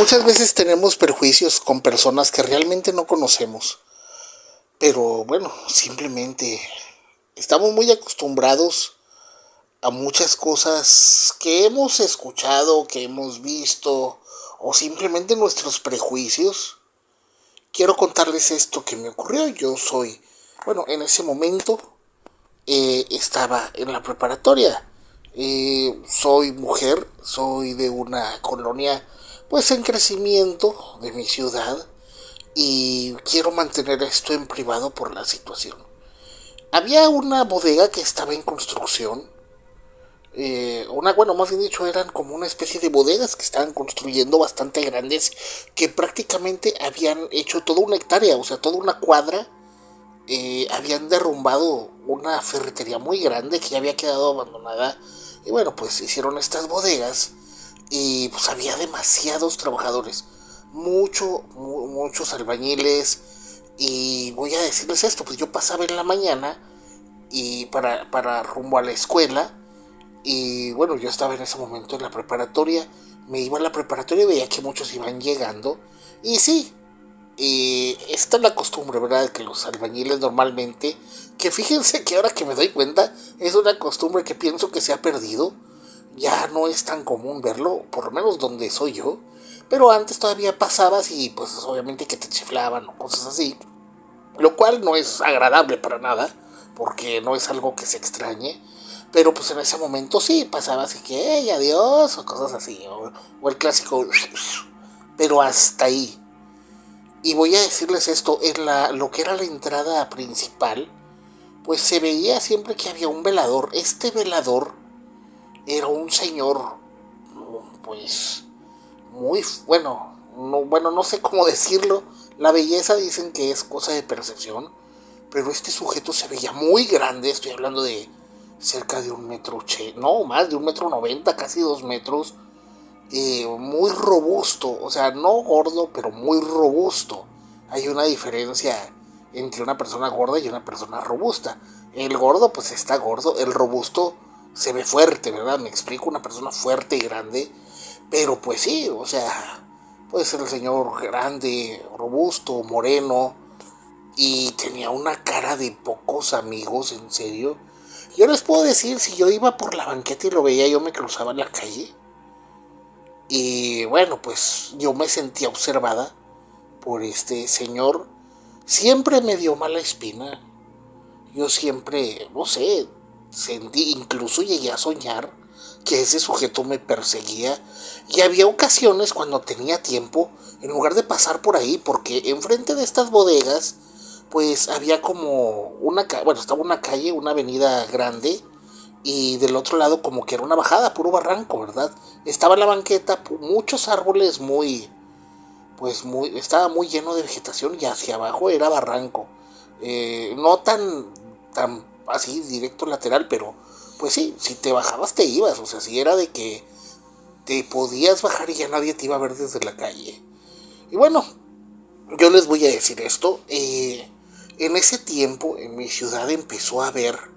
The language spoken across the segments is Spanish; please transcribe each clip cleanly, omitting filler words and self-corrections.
Muchas veces tenemos prejuicios con personas que realmente no conocemos, pero bueno, simplemente estamos muy acostumbrados a muchas cosas que hemos escuchado, que hemos visto, o simplemente nuestros prejuicios. Quiero contarles esto que me ocurrió. En ese momento estaba en la preparatoria. Soy mujer, soy de una colonia pues en crecimiento de mi ciudad y quiero mantener esto en privado por la situación. Había una bodega que estaba en construcción. Más bien dicho, eran como una especie de bodegas que estaban construyendo bastante grandes, que prácticamente habían hecho toda una hectárea, o sea, toda una cuadra. Habían derrumbado una ferretería muy grande que ya había quedado abandonada. Y bueno, pues hicieron estas bodegas y pues había demasiados trabajadores, muchos albañiles. Y voy a decirles esto, pues yo pasaba en la mañana y para rumbo a la escuela. Y bueno, yo estaba en ese momento en la preparatoria, me iba a la preparatoria y veía que muchos iban llegando. Y sí, esta es la costumbre, ¿verdad? Que los albañiles normalmente, que fíjense que ahora que me doy cuenta, es una costumbre que pienso que se ha perdido. Ya no es tan común verlo, por lo menos donde soy yo. Pero antes todavía pasabas y pues obviamente que te chiflaban o cosas así. Lo cual no es agradable para nada, porque no es algo que se extrañe. Pero pues en ese momento sí, pasaba así que, hey, adiós, o cosas así, o el clásico, pero hasta ahí. Y voy a decirles esto, lo que era la entrada principal, pues se veía siempre que había un velador. Este velador era un señor, pues, muy, no sé cómo decirlo. La belleza dicen que es cosa de percepción, pero este sujeto se veía muy grande. Estoy hablando de cerca de 1 metro, no, más de 1 metro 90, casi 2 metros. Muy robusto, o sea, no gordo, pero muy robusto. Hay una diferencia entre una persona gorda y una persona robusta. El gordo pues está gordo, el robusto se ve fuerte, ¿verdad? Me explico, una persona fuerte y grande. Pero pues sí, o sea, puede ser el señor grande, robusto, moreno, y tenía una cara de pocos amigos, en serio. Yo les puedo decir, si yo iba por la banqueta y lo veía, yo me cruzaba en la calle. Y bueno, pues yo me sentía observada por este señor. Siempre me dio mala espina. Yo siempre, no sé, sentí, incluso llegué a soñar que ese sujeto me perseguía. Y había ocasiones cuando tenía tiempo, en lugar de pasar por ahí, porque enfrente de estas bodegas, pues había como estaba una calle, una avenida grande, y del otro lado como que era una bajada, puro barranco, ¿verdad? Estaba la banqueta, muchos árboles estaba muy lleno de vegetación y hacia abajo era barranco. No tan así directo lateral, pero pues sí, si te bajabas te ibas, o sea, si era de que te podías bajar y ya nadie te iba a ver desde la calle. Y bueno, yo les voy a decir esto, en ese tiempo en mi ciudad empezó a haber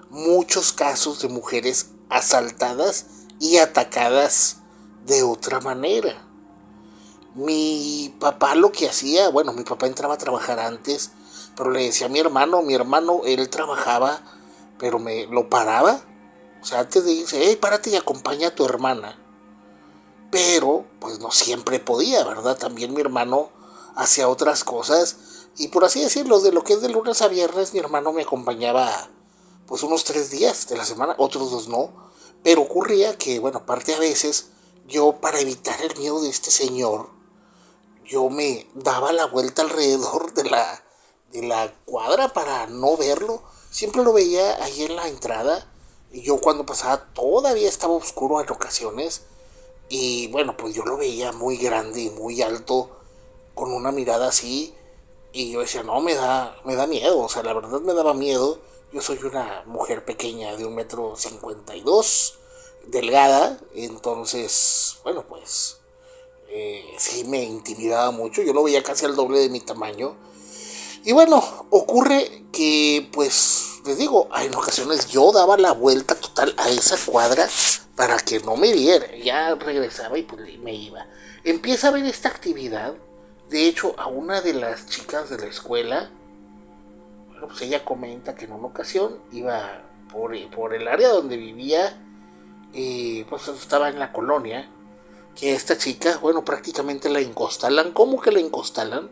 muchos casos de mujeres asaltadas y atacadas de otra manera. Mi papá lo que hacía, bueno, mi papá entraba a trabajar antes, pero le decía a mi hermano, él trabajaba, pero me lo paraba. O sea, antes de irse, hey, párate y acompaña a tu hermana. Pero, pues no siempre podía, ¿verdad? También mi hermano hacía otras cosas. Y por así decirlo, de lo que es de lunes a viernes, mi hermano me acompañaba pues unos 3 días de la semana, otros 2 no. Pero ocurría que, bueno, aparte a veces, yo para evitar el miedo de este señor, yo me daba la vuelta alrededor de la cuadra para no verlo. Siempre lo veía ahí en la entrada. Y yo cuando pasaba todavía estaba oscuro en ocasiones. Y bueno, pues yo lo veía muy grande y muy alto, con una mirada así. Y yo decía, no, me da miedo. O sea, la verdad me daba miedo. Yo soy una mujer pequeña de 1,52 m, delgada. Entonces, bueno, pues sí me intimidaba mucho. Yo lo veía casi al doble de mi tamaño. Y bueno, ocurre que, pues, les digo, en ocasiones yo daba la vuelta total a esa cuadra para que no me viera. Ya regresaba y pues me iba. Empieza a ver esta actividad. De hecho, a una de las chicas de la escuela, bueno, pues ella comenta que en una ocasión iba por el área donde vivía, y pues estaba en la colonia, que esta chica, bueno, prácticamente la encostalan. ¿Cómo que la encostalan?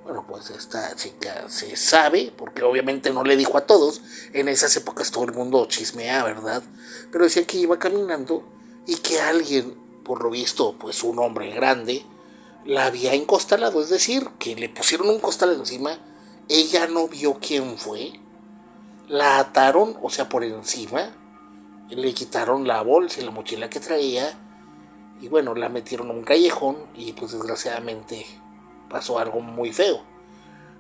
Bueno, pues esta chica se sabe, porque obviamente no le dijo a todos, en esas épocas todo el mundo chismea, ¿verdad? Pero decía que iba caminando y que alguien, por lo visto, pues un hombre grande, la había encostalado, es decir, que le pusieron un costal encima, ella no vio quién fue, la ataron, o sea, por encima, le quitaron la bolsa y la mochila que traía, y bueno, la metieron en un callejón y pues desgraciadamente pasó algo muy feo.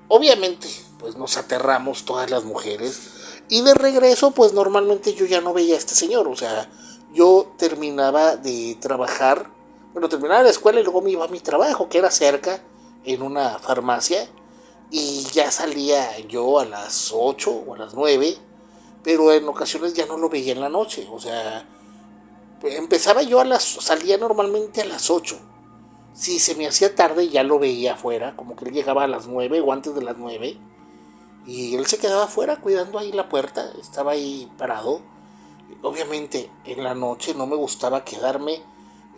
Obviamente, pues nos aterramos todas las mujeres. Y de regreso, pues normalmente yo ya no veía a este señor. O sea, yo terminaba de trabajar, bueno, terminaba la escuela y luego me iba a mi trabajo, que era cerca, en una farmacia. Y ya salía yo a las 8 o a las 9, pero en ocasiones ya no lo veía en la noche. O sea, empezaba yo salía normalmente a las 8. Si se me hacía tarde ya lo veía afuera, como que él llegaba a las 9 o antes de las 9 y él se quedaba afuera cuidando ahí la puerta, estaba ahí parado. Obviamente en la noche no me gustaba quedarme,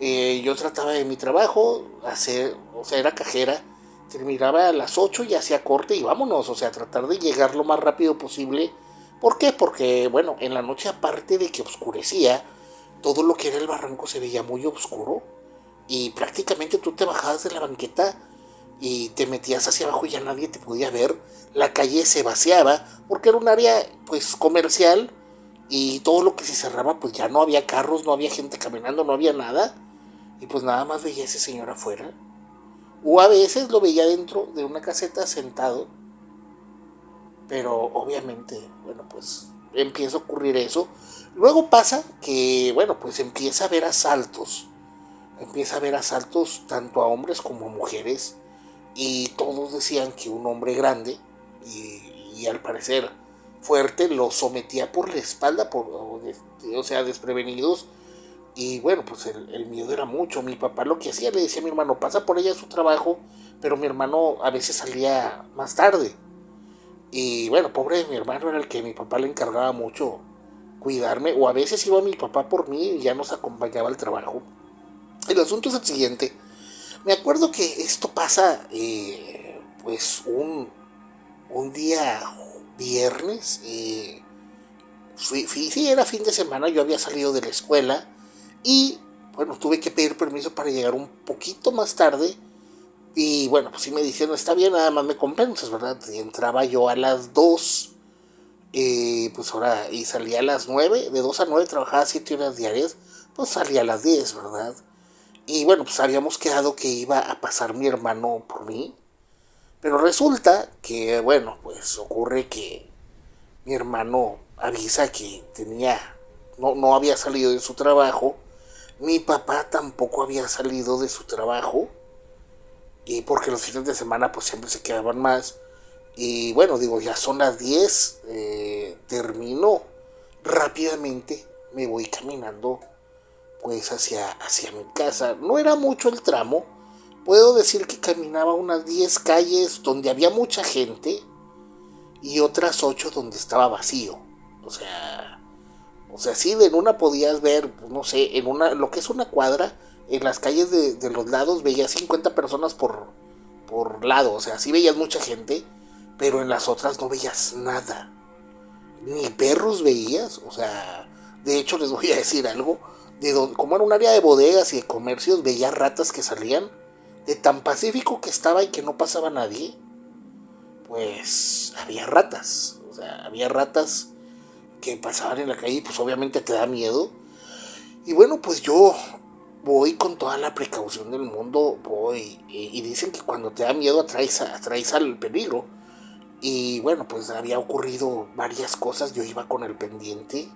yo trataba de mi trabajo, o sea, era cajera, terminaba a las 8 y hacía corte y vámonos, o sea, tratar de llegar lo más rápido posible. ¿Por qué? Porque, bueno, en la noche aparte de que oscurecía, todo lo que era el barranco se veía muy oscuro y prácticamente tú te bajabas de la banqueta y te metías hacia abajo y ya nadie te podía ver. La calle se vaciaba porque era un área pues comercial y todo lo que se cerraba pues ya no había carros, no había gente caminando, no había nada y pues nada más veía a ese señor afuera. O a veces lo veía dentro de una caseta sentado, pero obviamente, bueno, pues empieza a ocurrir eso. Luego pasa que, bueno, pues empieza a haber asaltos tanto a hombres como a mujeres y todos decían que un hombre grande y al parecer fuerte lo sometía por la espalda, o sea, desprevenidos. Y bueno, pues el miedo era mucho. Mi papá lo que hacía, le decía a mi hermano, pasa por ella a su trabajo, pero mi hermano a veces salía más tarde. Y bueno, pobre de mi hermano era el que mi papá le encargaba mucho cuidarme, o a veces iba mi papá por mí y ya nos acompañaba al trabajo. El asunto es el siguiente. Me acuerdo que esto pasa, pues, un día viernes. Sí, era fin de semana, yo había salido de la escuela y, bueno, tuve que pedir permiso para llegar un poquito más tarde. Y bueno, pues sí me dijeron, está bien, nada más me compensas, ¿verdad? Y entraba yo a las 2, pues ahora, y salía a las 9, de 2 a 9 trabajaba 7 horas diarias, pues salía a las 10, ¿verdad? Y bueno, pues habíamos quedado que iba a pasar mi hermano por mí. Pero resulta que, bueno, pues ocurre que mi hermano avisa que no había salido de su trabajo. Mi papá tampoco había salido de su trabajo. Y porque los fines de semana pues siempre se quedaban más. Y bueno, digo, ya son las 10, termino rápidamente, me voy caminando pues hacia mi casa. No era mucho el tramo, puedo decir que caminaba unas 10 calles donde había mucha gente y otras 8 donde estaba vacío. O sea, sí, en una podías ver, pues, no sé, lo que es una cuadra, en las calles de los lados veías 50 personas por lado. O sea, sí veías mucha gente, pero en las otras no veías nada. Ni perros veías, o sea, de hecho les voy a decir algo, como era un área de bodegas y de comercios, veía ratas que salían, de tan pacífico que estaba y que no pasaba nadie, pues había ratas, o sea, había ratas que pasaban en la calle y pues obviamente te da miedo. Y bueno, pues yo voy con toda la precaución del mundo, voy, y dicen que cuando te da miedo atraes al peligro. Y bueno, pues había ocurrido varias cosas, yo iba con el pendiente.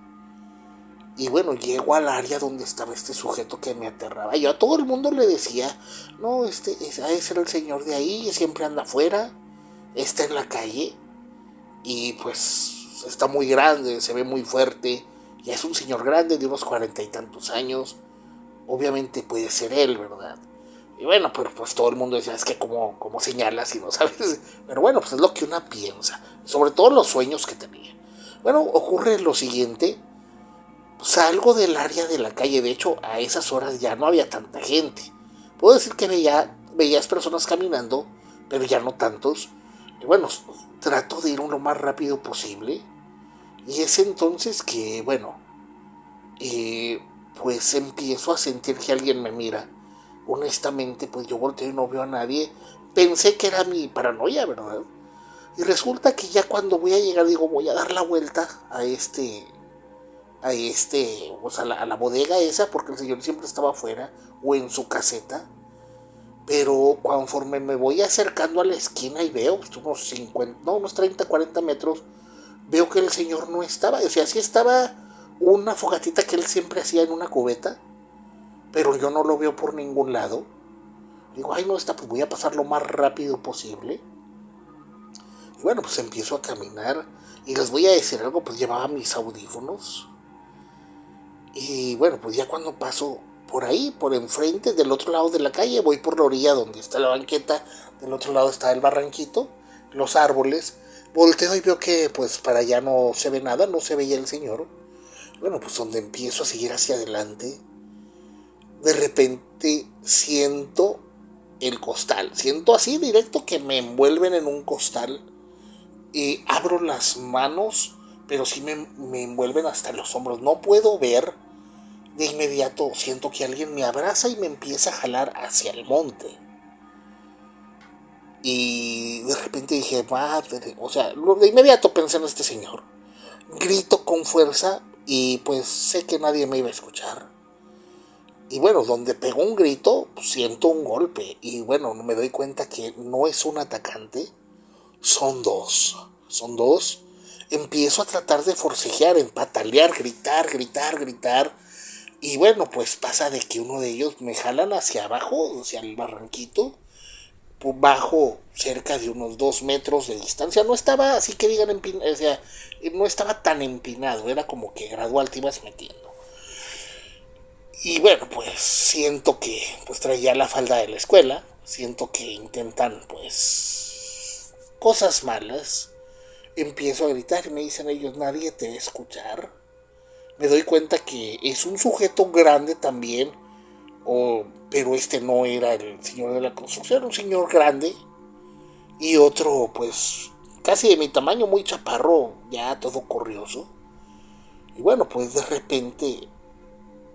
Y bueno, llego al área donde estaba este sujeto que me aterraba. Yo a todo el mundo le decía, no, ese era el señor de ahí, siempre anda afuera, está en la calle. Y pues está muy grande, se ve muy fuerte. ya es un señor grande de unos 40 y tantos años. Obviamente puede ser él, ¿verdad? Y bueno, pero pues todo el mundo decía, es que como señalas y no sabes. Pero bueno, pues es lo que una piensa, sobre todo los sueños que tenía. Bueno, ocurre lo siguiente, salgo del área de la calle, de hecho a esas horas ya no había tanta gente. Puedo decir que veías personas caminando, pero ya no tantos. Y bueno, trato de ir lo más rápido posible. Y es entonces que, bueno, eh, pues empiezo a sentir que alguien me mira. Honestamente, pues yo volteo y no veo a nadie. Pensé que era mi paranoia, ¿verdad? Y resulta que ya cuando voy a llegar, digo, voy a dar la vuelta pues a la bodega esa, porque el señor siempre estaba afuera o en su caseta. Pero conforme me voy acercando a la esquina y veo pues, unos 50, no, unos 30, 40 metros, veo que el señor no estaba. O sea, sí estaba una fogatita que él siempre hacía en una cubeta, pero yo no lo veo por ningún lado. Digo, ay, no está, pues voy a pasar lo más rápido posible. Y bueno, pues empiezo a caminar. Y les voy a decir algo, pues llevaba mis audífonos. Y bueno, pues ya cuando paso por ahí, por enfrente, del otro lado de la calle, voy por la orilla donde está la banqueta, del otro lado está el barranquito, los árboles, volteo y veo que pues para allá no se ve nada, no se veía el señor. Bueno, pues donde empiezo a seguir hacia adelante, de repente siento el costal, siento así directo que me envuelven en un costal y abro las manos, pero sí me envuelven hasta los hombros, no puedo ver. De inmediato siento que alguien me abraza y me empieza a jalar hacia el monte. Y de repente dije, madre, o sea, de inmediato pensé en este señor. Grito con fuerza y pues sé que nadie me iba a escuchar. Y bueno, donde pegó un grito, siento un golpe. Y bueno, me doy cuenta que no es un atacante, son dos. Son dos. Empiezo a tratar de forcejear, en patalear, gritar, gritar, gritar. Y bueno, pues pasa de que uno de ellos me jalan hacia abajo, hacia el barranquito, bajo cerca de unos 2 metros de distancia. No estaba así que digan empinado, o sea, no estaba tan empinado, era como que gradual te ibas metiendo. Y bueno, pues siento que pues traía la falda de la escuela, siento que intentan pues cosas malas. Empiezo a gritar y me dicen ellos, nadie te va a escuchar. Me doy cuenta que es un sujeto grande también, pero este no era el señor de la construcción, era un señor grande y otro pues casi de mi tamaño, muy chaparro, ya todo corrioso. Y bueno, pues de repente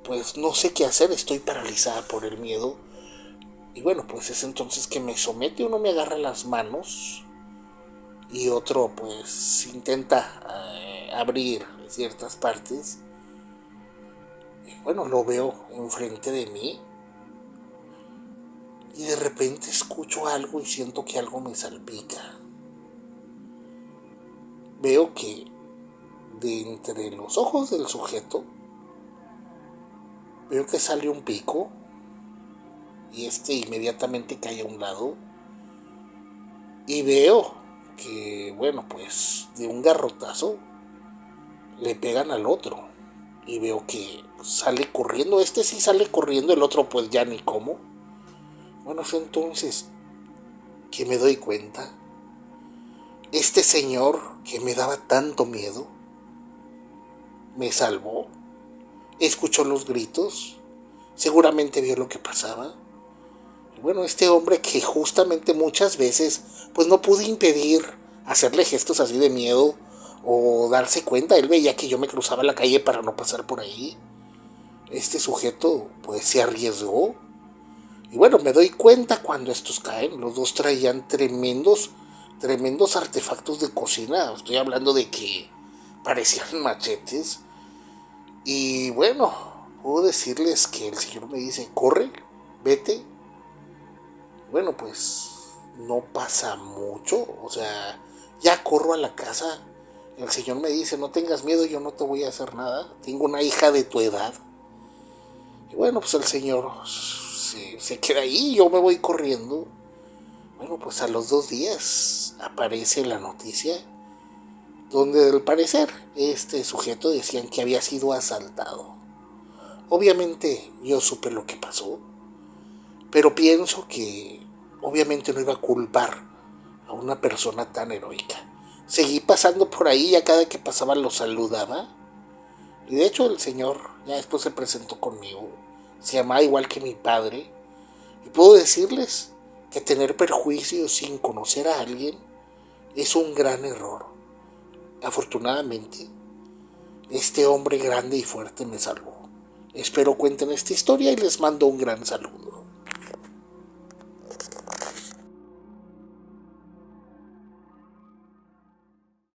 pues no sé qué hacer, estoy paralizada por el miedo. Y bueno, pues es entonces que me somete, uno me agarra las manos y otro pues intenta abrir ciertas partes. Y bueno, lo veo enfrente de mí y de repente escucho algo y siento que algo me salpica. Veo que de entre los ojos del sujeto veo que sale un pico y inmediatamente cae a un lado y veo que bueno pues de un garrotazo le pegan al otro y veo que sale corriendo, sí sale corriendo, el otro pues ya ni cómo. Bueno, fue entonces que me doy cuenta, este señor que me daba tanto miedo me salvó, escuchó los gritos, seguramente vio lo que pasaba. Y bueno, este hombre que justamente muchas veces pues no pude impedir hacerle gestos así de miedo o darse cuenta, él veía que yo me cruzaba la calle para no pasar por ahí. Este sujeto pues se arriesgó. Y bueno, me doy cuenta cuando estos caen, los dos traían tremendos artefactos de cocina. Estoy hablando de que parecían machetes. Y bueno, puedo decirles que el señor me dice, corre, vete. Bueno, pues no pasa mucho, o sea, ya corro a la casa. El señor me dice, no tengas miedo, yo no te voy a hacer nada. Tengo una hija de tu edad. Y bueno, pues el señor se queda ahí, yo me voy corriendo. Bueno, pues a los 2 días aparece la noticia donde al parecer este sujeto decían que había sido asaltado. Obviamente yo supe lo que pasó, pero pienso que obviamente no iba a culpar a una persona tan heroica. Seguí pasando por ahí y a cada que pasaba lo saludaba. Y de hecho el señor ya después se presentó conmigo. Se llamaba igual que mi padre. Y puedo decirles que tener perjuicios sin conocer a alguien es un gran error. Afortunadamente, este hombre grande y fuerte me salvó. Espero cuenten esta historia y les mando un gran saludo.